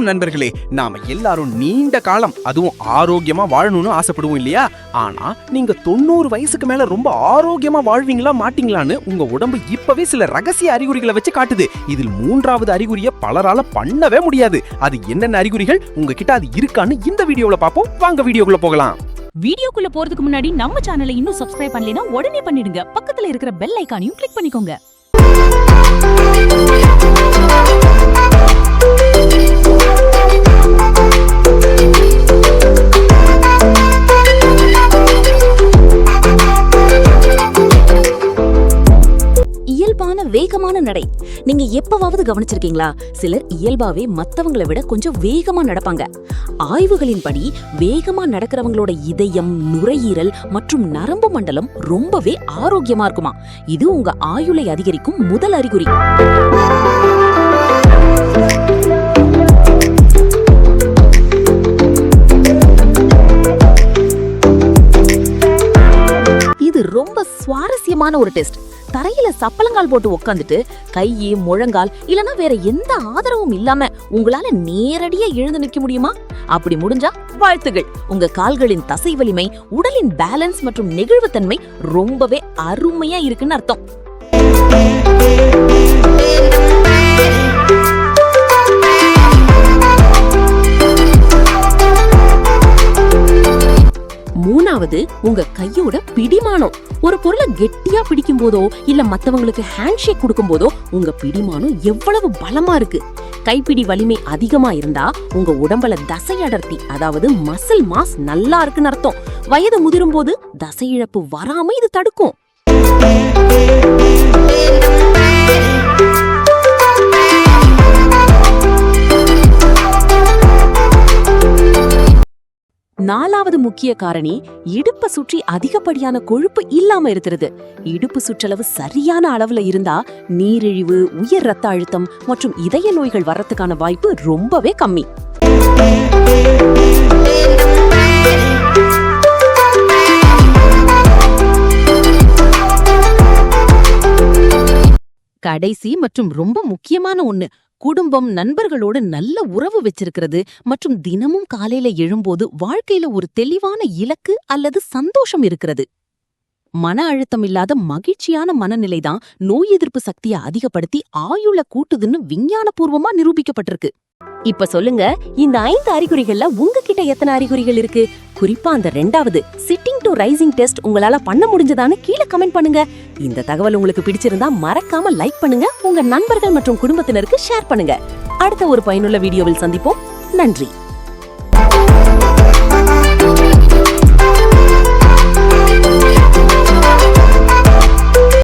வணக்கம் நண்பர்களே. நாம எல்லாரும் நீண்ட காலம் அதுவும் ஆரோக்கியமா வாழணும்னு ஆசைப்படுவோம் இல்லையா? ஆனா நீங்க 90 வயசுக்கு மேல ரொம்ப ஆரோக்கியமா வாழ்வீங்களா மாட்டீங்களான்னு உங்க உடம்பு இப்பவே சில ரகசிய அறிகுறிகளை வச்சு காட்டுது. இதில் 3வது அறிகுறியை பலரால பண்ணவே முடியாது. அது என்னென்ன அறிகுறிகள், உங்ககிட்ட அது இருக்கான்னு இந்த வீடியோல பாப்போம். வாங்க வீடியோக்குள்ள போகலாம். வீடியோக்குள்ள போறதுக்கு முன்னாடி நம்ம சேனலை இன்னும் சப்ஸ்கிரைப் பண்ணலைனா உடனே பண்ணிடுங்க. பக்கத்துல இருக்கிற பெல் ஐகானையும் கிளிக் பண்ணிக்கோங்க. இயல்பான வேகமான நடை நீங்க எப்பவாவது கவனிச்சிருக்கீங்களா? சிலர் இயல்பாவே மத்தவங்களை விட கொஞ்சம் வேகமா நடப்பாங்க. ஆய்வுகளின்படி வேகமா நடக்கிறவங்களோட இதயம், நுரையீரல் மற்றும் நரம்பு மண்டலம் ரொம்பவே ஆரோக்கியமா இருக்குமா. இது உங்க ஆயுளை அதிகரிக்கும் முதல் அறிகுறி. இது ரொம்ப சுவாரஸ்யமான ஒரு டெஸ்ட். தரையில சப்பளங்கால் போட்டு உட்காந்துட்டு கையை, முழங்கால் இல்லனா வேற எந்த ஆதரவும் இல்லாம உங்களால நேரடியா எழுந்து நிற்க முடியுமா? அப்படி முடிஞ்சா வாழ்த்துகள். உங்க கால்களின் தசை வலிமை, உடலின் பேலன்ஸ் மற்றும் நெகிழ்வுத்தன்மை ரொம்பவே அருமையா இருக்குன்னு அர்த்தம். மூணாவது, உங்க கையோட பிடிமானம். ஒரு பொருளை கெட்டியா பிடிக்கும் போதோ இல்ல மத்தவங்களுக்கு ஹேண்ட்ஷேக் கொடுக்கும் போதோ உங்க பிடிமானம் எவ்வளவு பலமா இருக்கு. கைப்பிடி வலிமை அதிகமா இருந்தா உங்க உடம்புல தசை அடர்த்தி, அதாவது மசில் மாஸ் நல்லா இருக்குன்னு அர்த்தம். வயது முதிரும் போது தசை இழப்பு வராம இது தடுக்கும். நாலாவது முக்கிய காரணி, இடுப்பை சுற்றி அதிகப்படியான கொழுப்பு இல்லாம இருக்கிறது. இடுப்பு சுற்றளவு சரியான அளவுல இருந்தா நீரிழிவு, உயர் ரத்த அழுத்தம் மற்றும் இதய நோய்கள் வர்றதுக்கான வாய்ப்பு ரொம்பவே கம்மி. கடைசி மற்றும் ரொம்ப முக்கியமான ஒண்ணு, குடும்பம், நண்பர்களோடு நல்ல உறவு வச்சிருக்கிறது மற்றும் தினமும் காலையில எழும்போது வாழ்க்கையில ஒரு தெளிவான இலக்கு அல்லது சந்தோஷம் இருக்கிறது. மன அழுத்தம் இல்லாத மகிழ்ச்சியான மனநிலைதான் நோய் எதிர்ப்பு சக்தியை அதிகப்படுத்தி ஆயுள கூட்டுதுன்னு விஞ்ஞானபூர்வமா நிரூபிக்கப்பட்டிருக்கு. இப்ப சொல்லுங்க, இந்த 5 அறிகுறிகள்ல உங்ககிட்ட எத்தனை அறிகுறிகள் இருக்கு? குறிப்பா அந்த 2வது சிட்டிங் டு ரைசிங் டெஸ்ட் உங்களால பண்ண முடிஞ்சதான்னு கீழே கமெண்ட் பண்ணுங்க. இந்த தகவல் உங்களுக்கு பிடிச்சிருந்தா மறக்காம லைக் பண்ணுங்க, உங்க நண்பர்கள் மற்றும் குடும்பத்தினருக்கு ஷேர் பண்ணுங்க. அடுத்த ஒரு பயனுள்ள வீடியோவில் சந்திப்போம். நன்றி.